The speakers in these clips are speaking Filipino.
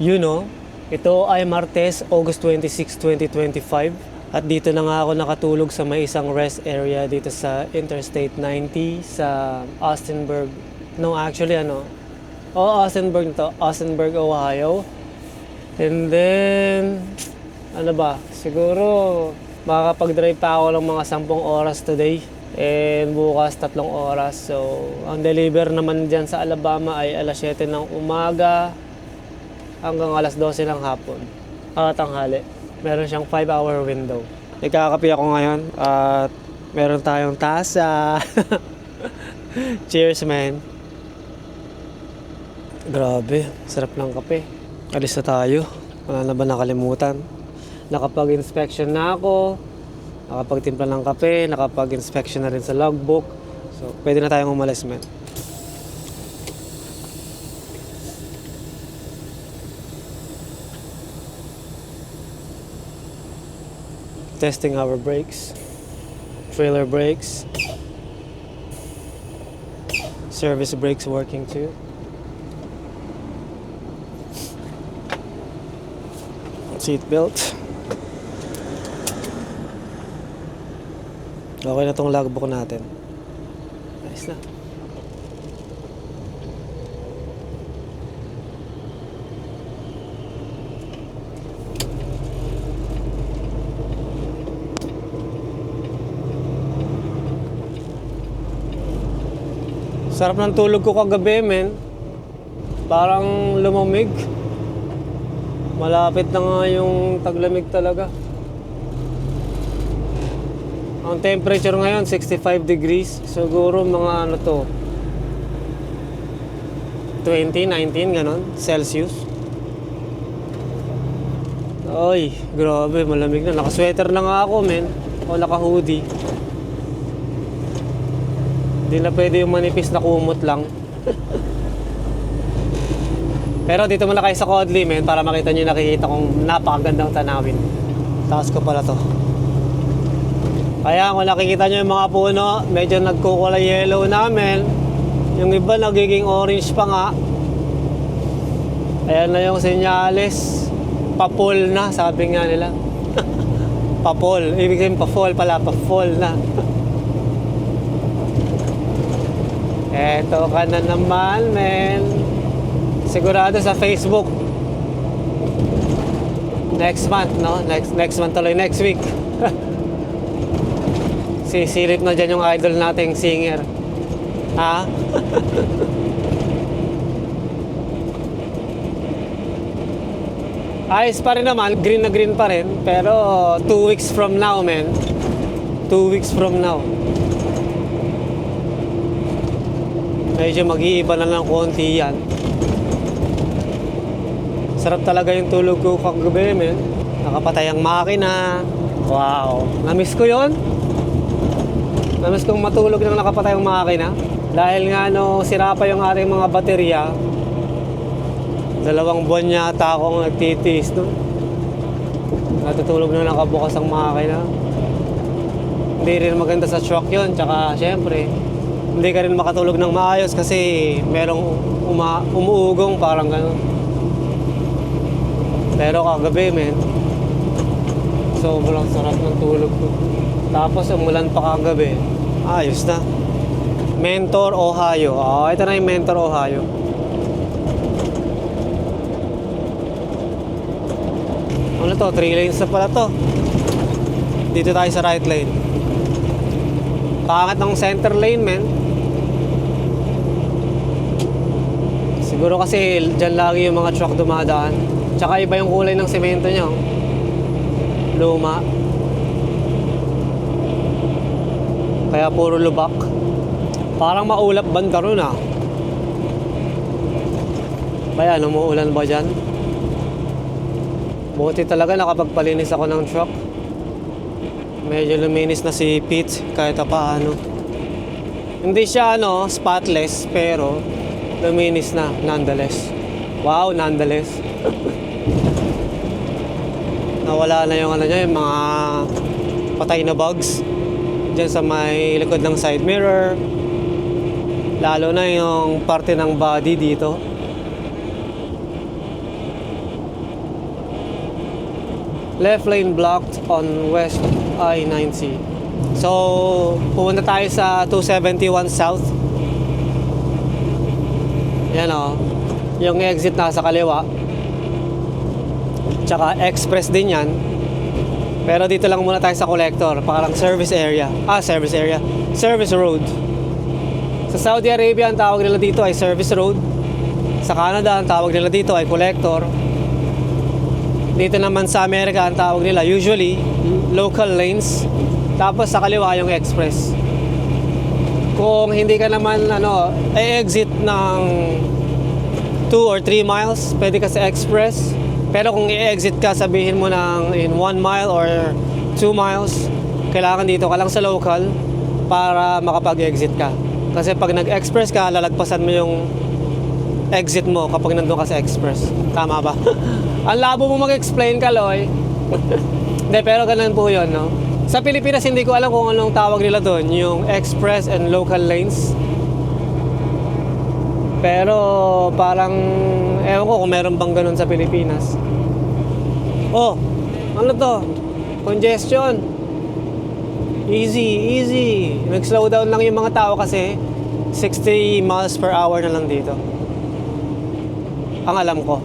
You know, ito ay Martes, August 26, 2025. At dito na nga ako nakatulog sa may isang rest area dito sa Interstate 90 sa Austinburg. No, actually Austinburg to, Austinburg, Ohio. And then, siguro makakapag-drive pa ako ng mga 10 oras today. And bukas 3 oras. So, ang deliver naman dyan sa Alabama ay alas 7 ng umaga hanggang alas 12 ng hapon. Tanghali. Meron siyang 5-hour window. Nagkakape ako ngayon at meron tayong tasa. Cheers, man. Grabe, sarap ng kape. Alis na tayo. Wala na ba nakalimutan? Nakapag-inspection na ako. Nakapagtimpla ng kape. Nakapag-inspection na rin sa logbook. So, pwede na tayong umalis, man. Testing our brakes, trailer brakes, service brakes working too. Seat belt. Okay na tong logbook natin. Nice na. Sarap ng tulog ko kagabi, men. Parang lumamig. Malapit na nga yung taglamig talaga. Ang temperature ngayon, 65 degrees. Siguro mga 20, 19, ganon, Celsius. Ay, grabe, malamig na. Naka-sweater na nga ako, men. O naka-hoodie. Hindi na pwede yung manipis na kumot lang. Pero dito muna kayo sa Kodli, men, para makita nyo yung nakikita kong napakagandang tanawin. Taas ko pala to. Kaya kung nakikita nyo yung mga puno, medyo nagkukulay yellow namin. Yung iba nagiging orange pa nga. Ayan na yung senyales. Papol na, sabi nga nila. Papol, ibig sabihin pa-fall pala, pa-fall na. Eto ka na naman, men. Sigurado sa Facebook. Next month, no? Next month tuloy, next week. Sisilip na dyan yung idol nating singer. Ha? Ayos pa rin naman, green na green pa rin. Pero 2 weeks from now, men. 2 weeks from now. Medyo mag-iiba na ng konti yan. Sarap talaga yung tulog ko kagabi, men. Nakapatay ang makina. Wow. Namiss ko yon. Namiss kong matulog nang nakapatay ang makina. Dahil nga sira pa yung ating mga baterya. 2 buwan yata akong nagtitiis, no? Natutulog na nakabukas ang makina. Hindi rin maganda sa shock yun. Tsaka, syempre, hindi ka rin makatulog ng maayos kasi merong umuugong parang gano'n. Pero kagabi, men, sobrang sarap ng tulog ko. Tapos umulan pa kagabi. Ayos na. Mentor, Ohio. Ito na yung Mentor, Ohio. Ano to? 3 lanes na pala to. Dito tayo sa right lane. Pangat ng center lane, men. Siguro kasi dyan lagi yung mga truck dumadaan. Tsaka iba yung kulay ng semento niya. Luma. Kaya puro lubak. Parang maulap banda ron, ah. Kaya umuulan ba dyan? Buti talaga nakapagpalinis ako ng truck. Medyo luminis na si Pete kahit paano. Hindi siya spotless, pero luminis na nonetheless. Wow, nonetheless. Nawala na yung yung mga patay na bugs dyan sa may likod ng side mirror. Lalo na yung parte ng body dito. Left lane blocked on West I-90. So, pupunta tayo sa 271 South. Yan o. Yung exit nasa kaliwa. Tsaka express din yan. Pero dito lang muna tayo sa collector. Parang service area. Service area. Service road. Sa Saudi Arabia, ang tawag nila dito ay service road. Sa Canada, ang tawag nila dito ay collector. Dito naman sa Amerika, ang tawag nila usually local lanes. Tapos sa kaliwa yung express. Kung hindi ka naman exit ng 2 or 3 miles, pwede ka sa express. Pero kung i-exit ka, sabihin mo ng in 1 mile or 2 miles, kailangan dito ka lang sa local para makapag-exit ka. Kasi pag nag-express ka, lalagpasan mo yung exit mo kapag nandun ka sa express. Tama ba? Ang labo mo mag-explain, Kaloy. Hindi, pero ganun po yun, no? Sa Pilipinas, hindi ko alam kung anong tawag nila doon, yung express and local lanes. Pero parang, ewan ko kung meron bang ganun sa Pilipinas. Oh, ano to? Congestion. Easy. Nag-slow down lang yung mga tao kasi 60 miles per hour na lang dito. Ang alam ko.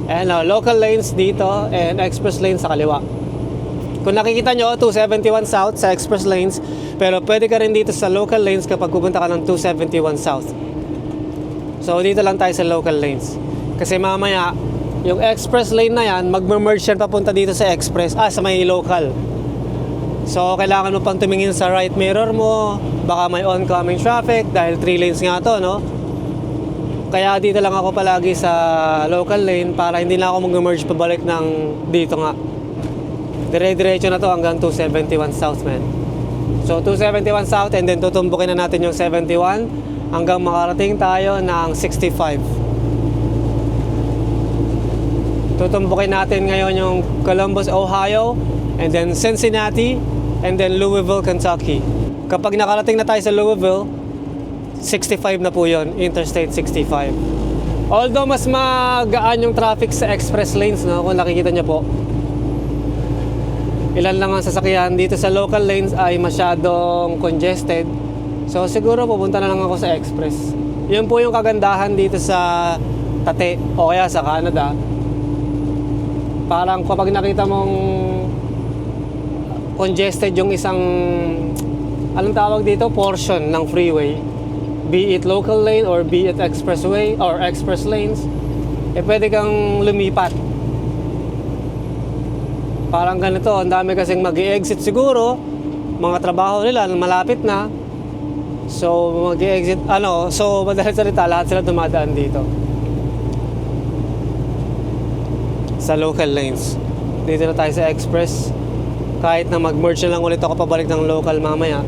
Ayan o, local lanes dito and express lanes sa kaliwa. Kung nakikita nyo, 271 South sa express lanes, pero pwede ka rin dito sa local lanes kapag pupunta ka ng 271 South. So dito lang tayo sa local lanes. Kasi mamaya, yung express lane na yan, mag-merge yan papunta dito sa express, sa may local. So kailangan mo pang tumingin sa right mirror mo, baka may oncoming traffic dahil 3 lanes nga to, no? Kaya dito lang ako palagi sa local lane para hindi na ako mag-merge pabalik ng dito nga. Dire-diretso na to hanggang 271 South, man. So 271 South and then tutumbukin na natin yung 71 hanggang makarating tayo ng 65. Tutumbukin natin ngayon yung Columbus, Ohio, and then Cincinnati, and then Louisville, Kentucky. Kapag nakarating na tayo sa Louisville, 65 na po yun, Interstate 65. Although mas magaan yung traffic sa express lanes, no, kung nakikita nyo po. Ilan lang ang sasakyan dito sa local lanes ay masyadong congested. So siguro pupunta na lang ako sa express. Yun po yung kagandahan dito sa Tate o kaya sa Canada. Parang kapag nakita mong congested yung isang, anong tawag dito, portion ng freeway, be it local lane or be it expressway or express lanes, pwede kang lumipat. Parang ganito, ang dami kasing mag-i-exit siguro, mga trabaho nila malapit na. So mag-i-exit, so madalit salita, lahat sila dumadaan dito sa local lanes. Dito na tayo sa express. Kahit na mag-merge na lang ulit ako pabalik ng local mamaya.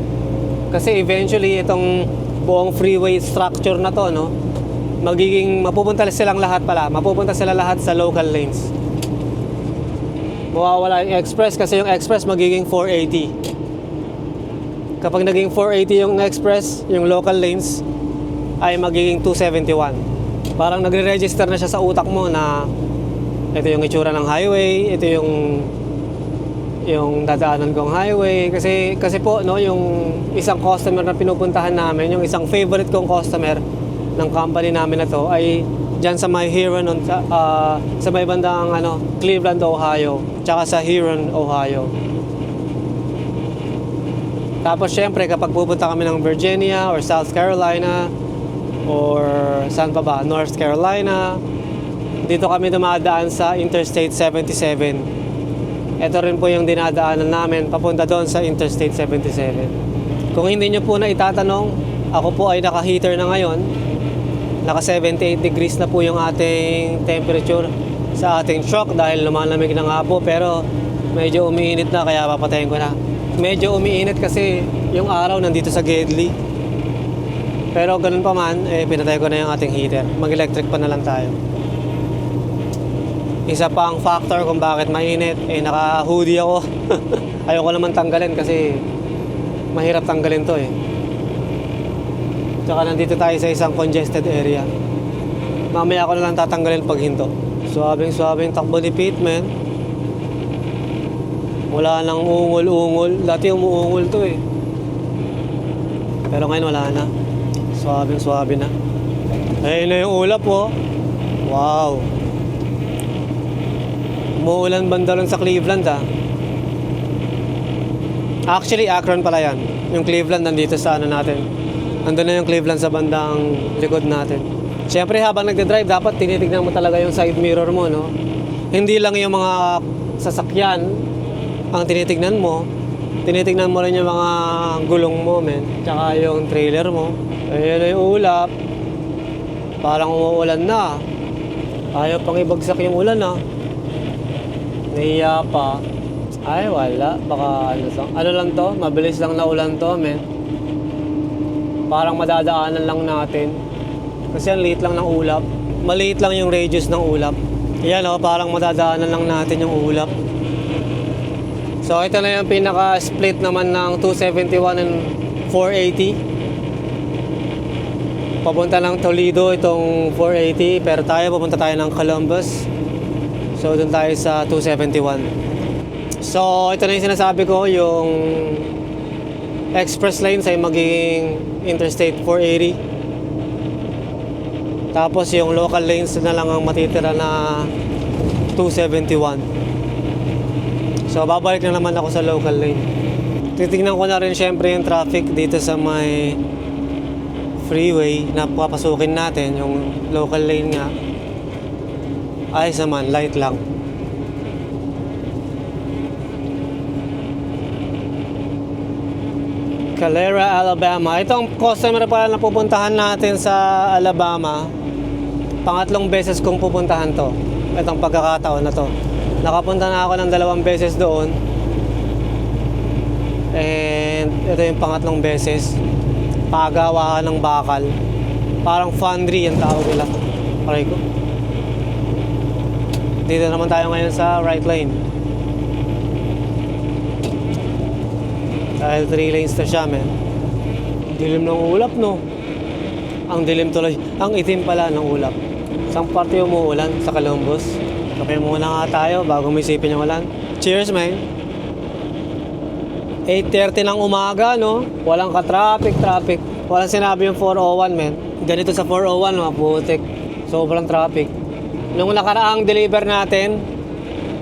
Kasi eventually itong buong freeway structure na to, no, mapupunta sila lahat sa local lanes. Mawawala yung express kasi yung express magiging 480. Kapag naging 480 yung express, yung local lanes ay magiging 271. Parang nagre-register na siya sa utak mo na ito yung itsura ng highway, ito yung dadaanan kong highway. Kasi po, no, yung isang customer na pinupuntahan namin, yung isang favorite kong customer ng company namin na to ay dyan sa may Huron, sa may bandang Cleveland, Ohio, tsaka sa Huron, Ohio. Tapos syempre kapag pupunta kami ng Virginia or South Carolina or saan pa ba, North Carolina, dito kami dumadaan sa Interstate 77. Ito rin po yung dinadaanan namin papunta doon sa Interstate 77. Kung hindi nyo po na itatanong, ako po ay naka-heater na ngayon. Naka 78 degrees na po yung ating temperature sa ating truck dahil lumalamig na nga po, pero medyo umiinit na kaya papatayin ko na. Medyo umiinit kasi yung araw nandito sa Gedli. Pero ganun pa man, pinatay ko na yung ating heater. Mag-electric pa na lang tayo. Isa pa ang factor kung bakit mainit, naka-hoodie ako. Ayoko naman tanggalin kasi mahirap tanggalin to eh. Tsaka nandito tayo sa isang congested area. Mamaya ako na lang tatanggalin pag hinto. Suabing takbo ni Pete, man. Wala nang ungol-ungol. Dati umuungol to eh. Pero ngayon wala na. Swabe na. Ayun na yung ulap oh. Wow. Umuulan banda lang sa Cleveland ah. Actually, Akron pala yan. Yung Cleveland nandito sa ano natin. Nandun na yung Cleveland sa bandang likod natin. Siyempre habang nagdadrive, dapat tinitignan mo talaga yung side mirror mo, no? Hindi lang yung mga sasakyan ang tinitignan mo. Tinitignan mo rin yung mga gulong mo, men. Tsaka yung trailer mo. Ayun na yung ulap. Parang umuulan na. Ayaw pang ibagsak yung ulan, ah. Nahiya pa. Ay, wala. Baka ano lang to? Mabilis lang na ulan to, men. Parang madadaanan lang natin. Kasi ang liit lang ng ulap. Maliit lang yung radius ng ulap. Yan o, parang madadaanan lang natin yung ulap. So, ito na yung pinaka-split naman ng 271 and 480. Papunta ng Toledo itong 480. Pero pupunta tayo ng Columbus. So, doon tayo sa 271. So, ito na yung sinasabi ko, yung express lanes ay magiging Interstate 480. Tapos yung local lanes na lang ang matitira na 271. So, babalik na naman ako sa local lane. Titignan ko na rin syempre yung traffic dito sa may freeway na papasukin natin, yung local lane nga. Ayos naman, light lang. Calera, Alabama. Ito ang customer pala na pupuntahan natin sa Alabama. Pangatlong beses kong pupuntahan to. Itong pagkakataon na to. Nakapunta na ako ng 2 beses doon. And ito yung pangatlong beses. Pagawa ng bakal. Parang foundry yung tawag nila. Aray ko. Dito naman tayo ngayon sa right lane. Dahil 3 lanes na siya, men. Dilim ng ulap, no? Ang dilim tuloy. Ang itim pala ng ulap. Isang parte umuulan sa Columbus. Kape muna nga tayo bago may isipin yung ulan. Cheers, man. 8:30 ng umaga, no? Walang ka-traffic. Walang sinabi yung 401, men. Ganito sa 401, maputik. Sobrang traffic. Nung nakaraang deliver natin,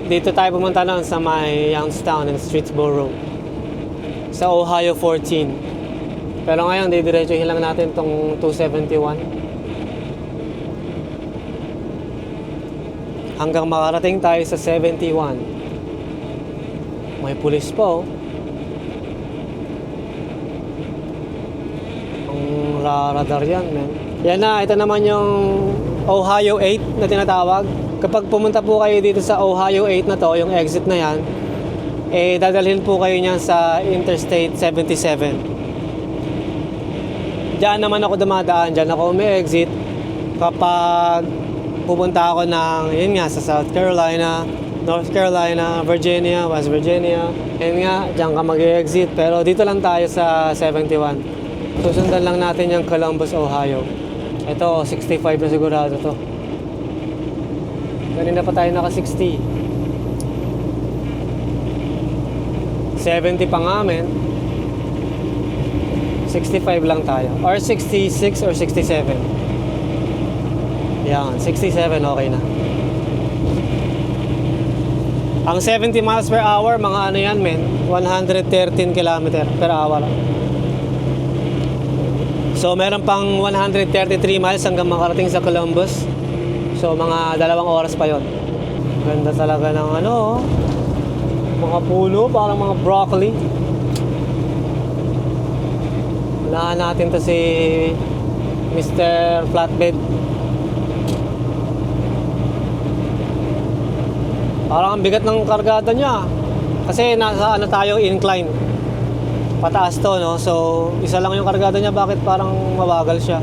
dito tayo pumunta noon sa may Youngstown and Streetsboro. Sa Ohio 14. Pero ngayon, didiretsuhin lang natin tong 271. Hanggang makarating tayo sa 71. May pulis pa, oh. Ang radar yan, man. Yan na, ito naman yung Ohio 8 na tinatawag. Kapag pumunta po kayo dito sa Ohio 8 na to, yung exit na yan, eh dadalhin po kayo niyan sa Interstate 77. Diyan naman ako dumadaan, diyan ako umi-exit kapag pupunta ako ng, yun nga, sa South Carolina, North Carolina, Virginia, West Virginia. Yun nga, diyan ka mag-exit. Pero dito lang tayo sa 71. Susundan lang natin yung Columbus, Ohio. Ito, 65 na sigurado to. Kanina pa tayo naka 60. 70 pa nga, men. 65 lang tayo. Or 66 or 67. Yan, 67 okay na. Ang 70 miles per hour, mga ano yan, men. 113 km per hour. So, meron pang 133 miles hanggang makarating sa Columbus. So, mga 2 oras pa yon. Ganda talaga ng ano, mga puno, parang mga broccoli. Unahan natin to si Mr. Flatbed. Parang ang bigat ng kargada niya. Kasi nasa ano tayo, incline. Pataas to, no? So, isa lang yung kargada niya. Bakit parang mabagal siya?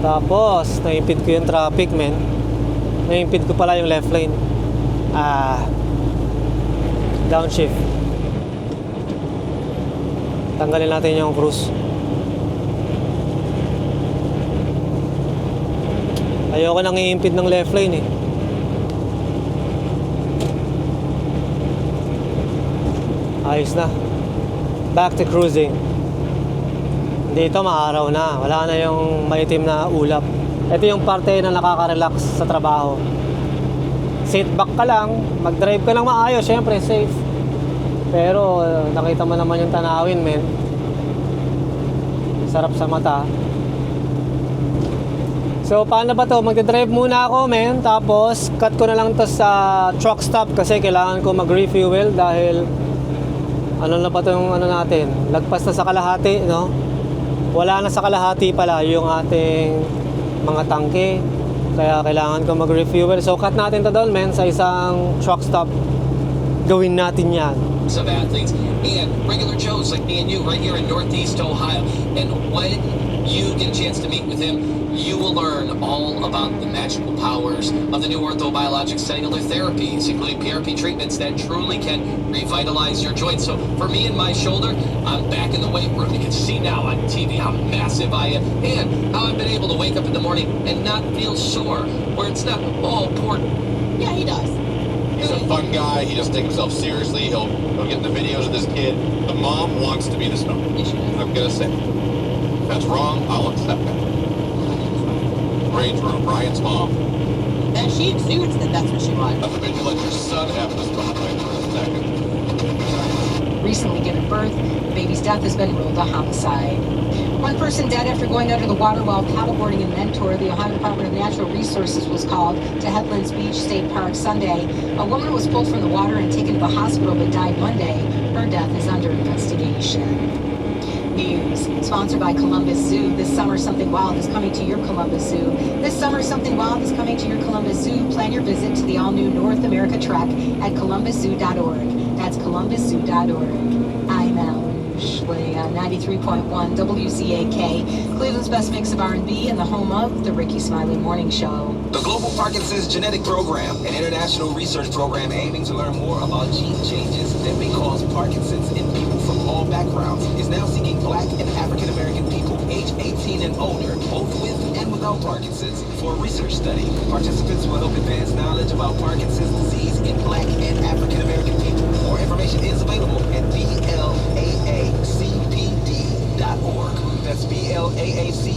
Tapos, naimpid ko yung traffic, men. Naimpid ko pala yung left lane. Downshift. Tanggalin natin yung cruise. Ayoko nang i-impede ng left lane eh. Ayos na. Back to cruising. Dito maaraw na. Wala na yung maitim na ulap. Ito yung parte na nakaka-relax sa trabaho. Sit back ka lang, mag-drive ka lang maayos, syempre safe. Pero nakita mo naman yung tanawin, men. Sarap sa mata. So paano ba to? Magdadrive muna ako, men. Tapos cut ko na lang to sa truck stop kasi kailangan ko mag-refuel dahil ano na pa to yung ano natin, lagpas na sa kalahati, no? Wala na sa kalahati pala yung ating mga tangke. Kaya kailangan ko mag-refuel. So cut natin to doon, men, sa isang truck stop. Gawin natin yan. Some athletes and regular Joes like me and you right here in Northeast Ohio. And when you get a chance to meet with him, you will learn all about the magical powers of the new orthobiologic cellular therapies, including PRP treatments that truly can revitalize your joints. So for me and my shoulder, I'm back in the weight room. You can see now on TV how massive I am and how I've been able to wake up in the morning and not feel sore, where it's not, oh, poor. Yeah, he does. He's a fun guy. He doesn't take himself seriously. He'll get in the videos of this kid. The mom wants to be the star. I'm gonna say, if that's wrong, I'll accept it. Range room, Brian's mom. And she exudes that that's what she wants. I forbid you let your son have this spotlight for a second. Recently given birth, the baby's death has been ruled a homicide. One person dead after going under the water while paddleboarding in Mentor. The Ohio Department of Natural Resources was called to Headlands Beach State Park Sunday. A woman was pulled from the water and taken to the hospital but died Monday. Her death is under investigation. News sponsored by Columbus Zoo. This summer, something wild is coming to your Columbus Zoo. This summer, something wild is coming to your Columbus Zoo. Plan your visit to the all-new North America Trek at columbuszoo.org. That's columbuszoo.org. I'm Ellen Schley on 93.1 WZAK, Cleveland's best mix of R&B and the home of the Ricky Smiley Morning Show. The Global Parkinson's Genetic Program, an international research program aiming to learn more about gene changes that may cause Parkinson's in people from all backgrounds, is now seeking Black and African American people age 18 and older, both with and without Parkinson's, for a research study. Participants will help advance knowledge about Parkinson's disease in Black and African American people. More information is available at BLAACPD.org. That's BLAACPD.org.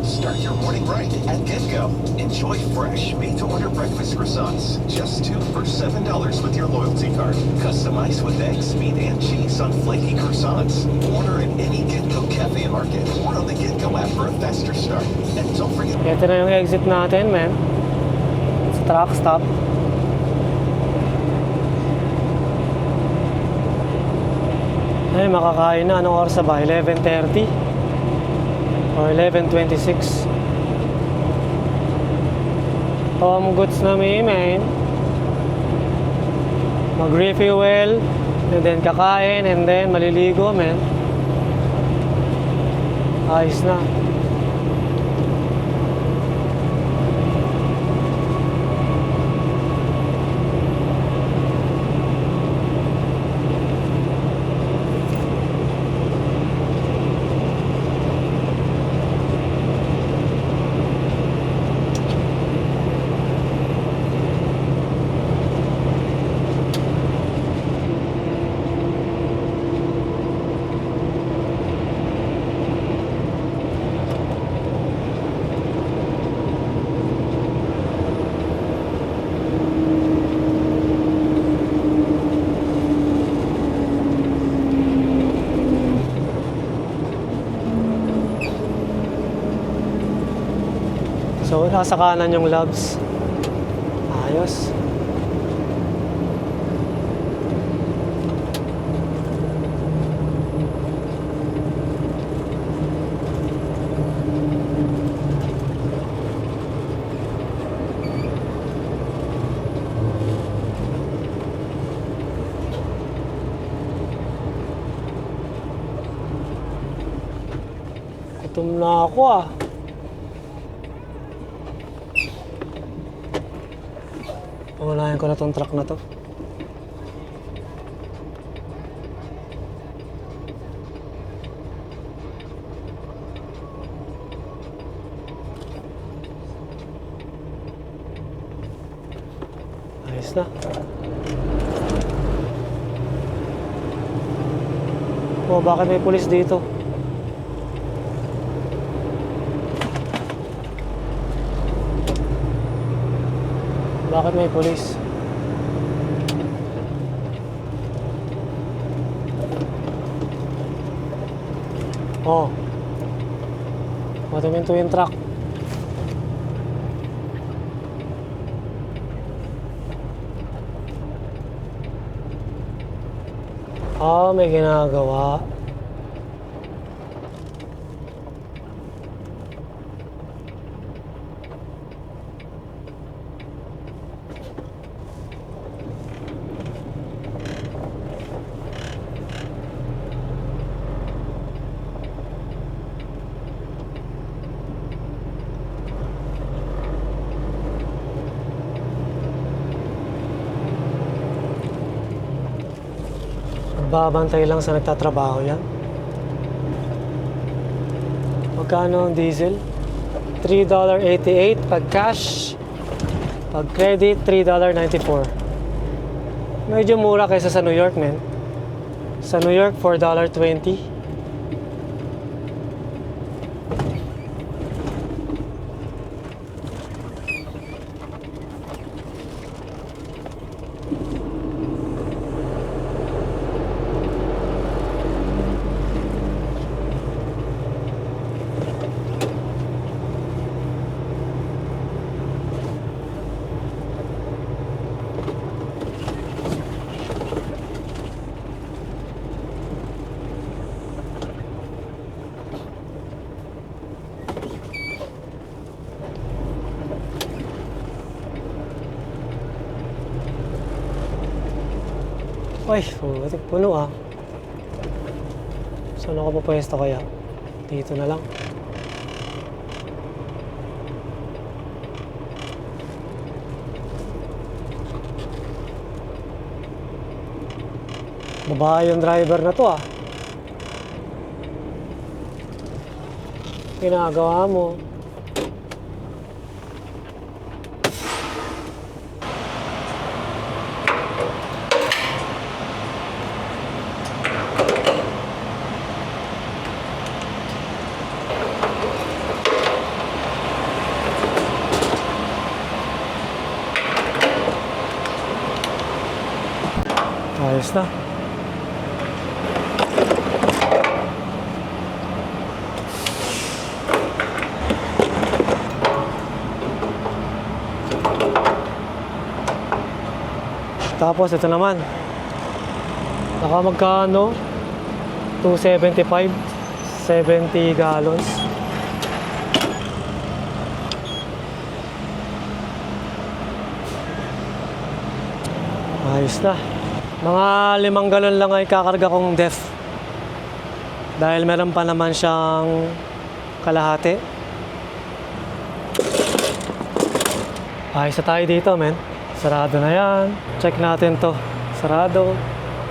Start your morning right at GetGo. Enjoy fresh, made-to-order breakfast croissants. Just $2 for $7 with your loyalty card. Customized with eggs, meat, and cheese on flaky croissants. Order at any GetGo cafe and market or on the GetGo app for a faster start. And don't forget... Ito na yung exit natin, man. Sa truck stop. Ay, makakain na. Anong oras na ba? 11:30? Or 11:26? Goods na may, man. Mag-refuel, and then kakain, and then maliligo, man. Ayos na. So, nasa kanan yung loves. Ayos. Gutom na ako ah. Unahin ko na tong truck na to. Ayos na. Oh, bakit may pulis dito? Bakit may pulis? Oh. Matuminto yung truck. Ah, may ginagawa. Babantay lang sa nagtatrabaho yan. Magkano ang diesel? $3.88 pag cash. Pag credit, $3.94. Medyo mura kaysa sa New York, men. Sa New York, $4.20. Ay, puno ah. Saan ako papwesto kaya? Dito na lang. Babae yung driver na to ah. Ginagawa mo. Ayos na. Tapos ito naman. Naka magkano? 275, 70 gallons. Ayos na. Mga 5 galon lang ay kakarga kong def. Dahil meron pa naman siyang kalahati. Ayos na tayo dito, men. Sarado na yan. Check natin to. Sarado.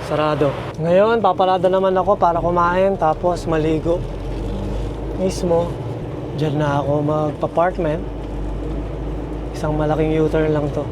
Sarado. Ngayon, papalada naman ako para kumain tapos maligo. Mismo, dyan na ako magpa-apartment. Isang malaking U-turn lang to.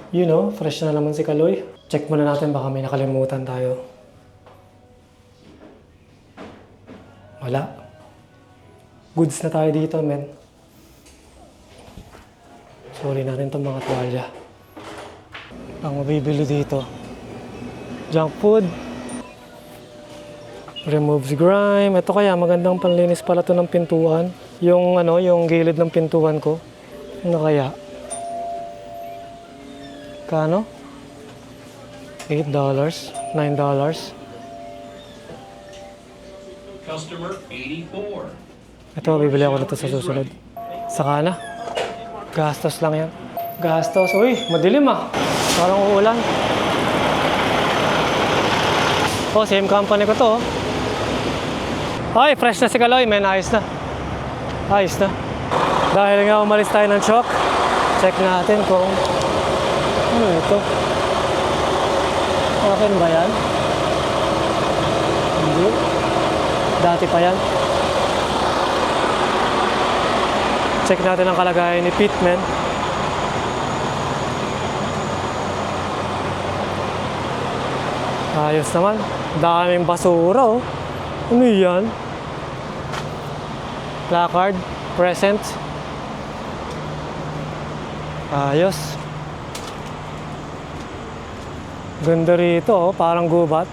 You know, fresh na naman si Kaloy. Check muna natin baka may nakalimutan tayo. Wala. Goods na tayo dito, men. Sorry na rin itong mga tuwalya. Ang mabibili dito. Junk food. Removes grime. Ito kaya magandang panlinis pala to ng pintuan. Yung yung gilid ng pintuan ko. Ano kaya? Kano? $8, $9. Customer 84. Ito, bibili ako nito sa susunod. Saka na. Gastos lang yan. Gastos. Uy, madilim ah. Parang uulan. Oh, same company ko to. Ay, fresh na si Kaloy, men. Ayos na. Ayos na. Dahil nga umalis tayo ng Chok, check natin kung ano ito. Akin ba yan? Hindi. Dati pa yan. Check natin ang kalagayan ni Pitman. Ayos naman. Daming basura oh. Ano yan? Placard. Present. Ayos. Ganda rito oh. Parang gubat.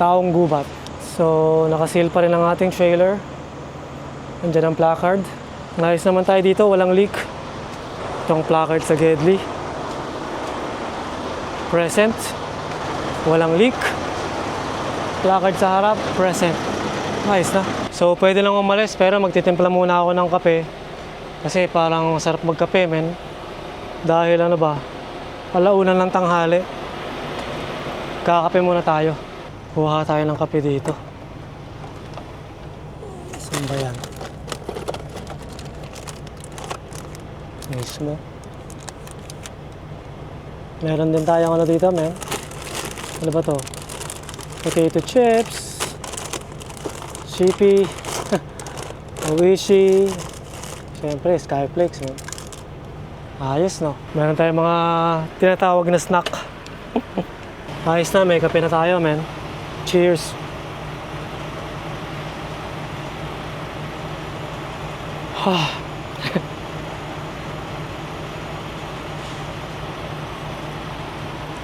Taong gubat. So, nakaseal pa rin ang ating trailer. Andiyan ang placard. Nice naman tayo dito. Walang leak. Itong placard sa Gedli. Present. Walang leak. Placard sa harap, present. Nice na. So, pwede lang umalis pero magtitimpla muna ako ng kape. Kasi parang sarap magkape, men. Dahil ano ba, alauna ng tanghali. Kakape muna tayo. Kuha tayo ng kape dito. Saan ba yan? Mismo. Meron din tayong ano dito, men. Ano ba to? Potato chips, Shippy, Oishi, siyempre Skyflakes. No? Ayos no? Meron tayong mga tinatawag na snack. Ayos na, may kape na tayo, men. Cheers!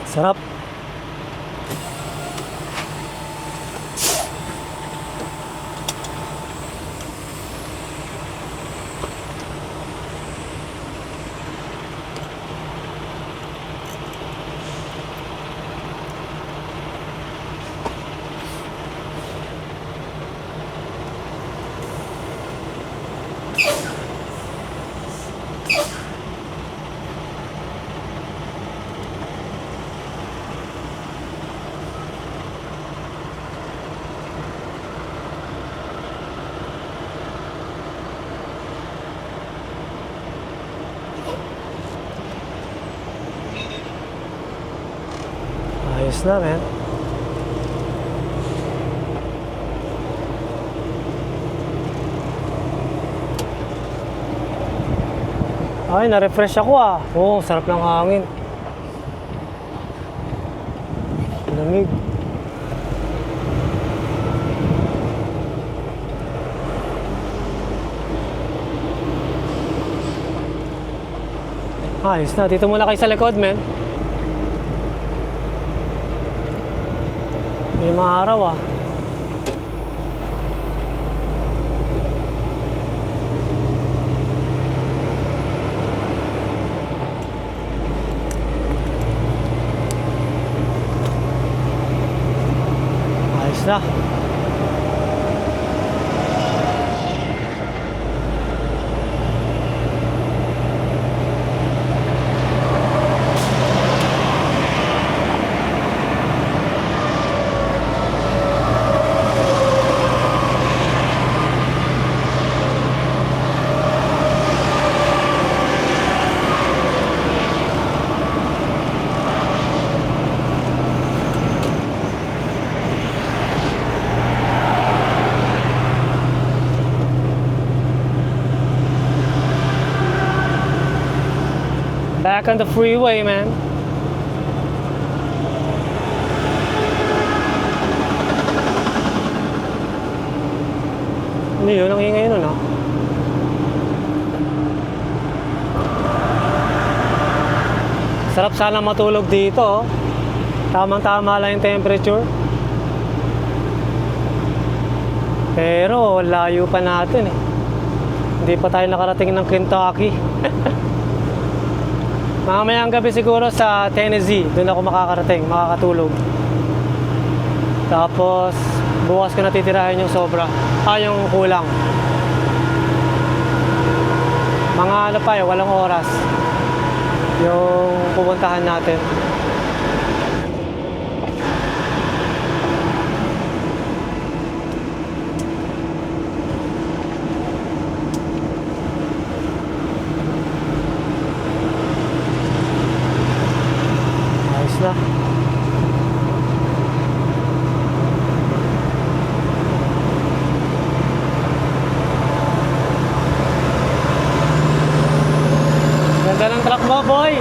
Sarap! Ayos na, man. Ay, na-refresh ako ah. Oo, sarap ng hangin. Lamig. Ayos na. Dito muna kayo sa likod, men. May mga araw ah. Ayos na. Back on the freeway, man. Ano yun? Ang ingay nun, ah. Sarap sana matulog dito, oh. Tamang-tama lang yung temperature. Pero layo pa natin eh. Hindi pa tayo nakarating ng Kentucky. Mamayang gabi siguro sa Tennessee, doon ako makakarating, makakatulog. Tapos bukas ko natitirahin yung sobra. Yung kulang. Mga ano pa eh, walang oras yung pupuntahan natin. Ayos na. Ganda ng truck mo, boy.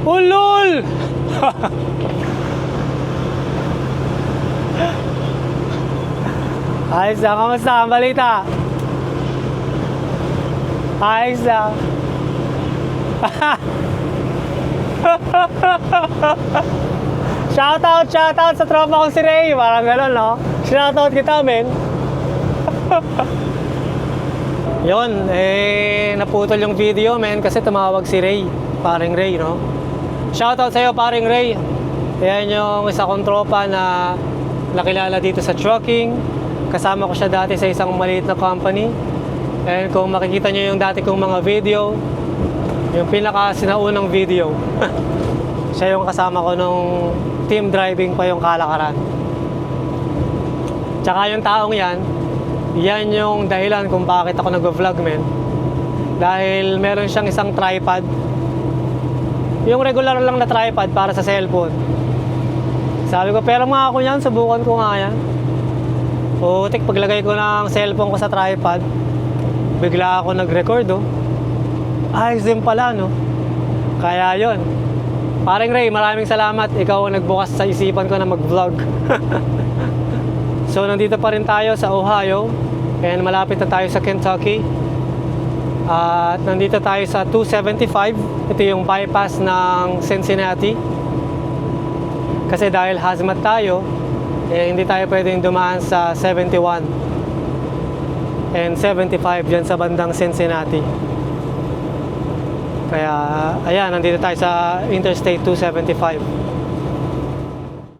Ulol! Ayos na, kamusta ang balita? Ayos na. Shoutout sa tropa kong si Ray. Parang gano'n, no? Shoutout kita, men. Yun, naputol yung video, men, kasi tumawag si Ray. Paring Ray, no? Shoutout sa'yo, paring Ray. Yan yung isa kong tropa na nakilala dito sa trucking. Kasama ko siya dati sa isang maliit na company. And kung makikita nyo yung dati kong mga video, yung pinaka sinaunang video, siya yung kasama ko nung team driving pa yung Kalakaran. Tsaka yung taong yan yung dahilan kung bakit ako nag-vlog, men. Dahil meron siyang isang tripod. Yung regular lang na tripod para sa cellphone. Sabi ko, pero mga ako yan, subukan ko nga yan. Putik, paglagay ko ng cellphone ko sa tripod, bigla ako nag-record, oh. Ayos din pala, no? Kaya yon. Paring Ray, maraming salamat. Ikaw ang nagbukas sa isipan ko na mag-vlog. So, nandito pa rin tayo sa Ohio. And malapit na tayo sa Kentucky. At nandito tayo sa 275. Ito yung bypass ng Cincinnati. Kasi dahil hazmat tayo, hindi tayo pwedeng dumaan sa 71 and 75 dyan sa bandang Cincinnati. Kaya, ayan, nandito tayo sa Interstate 275.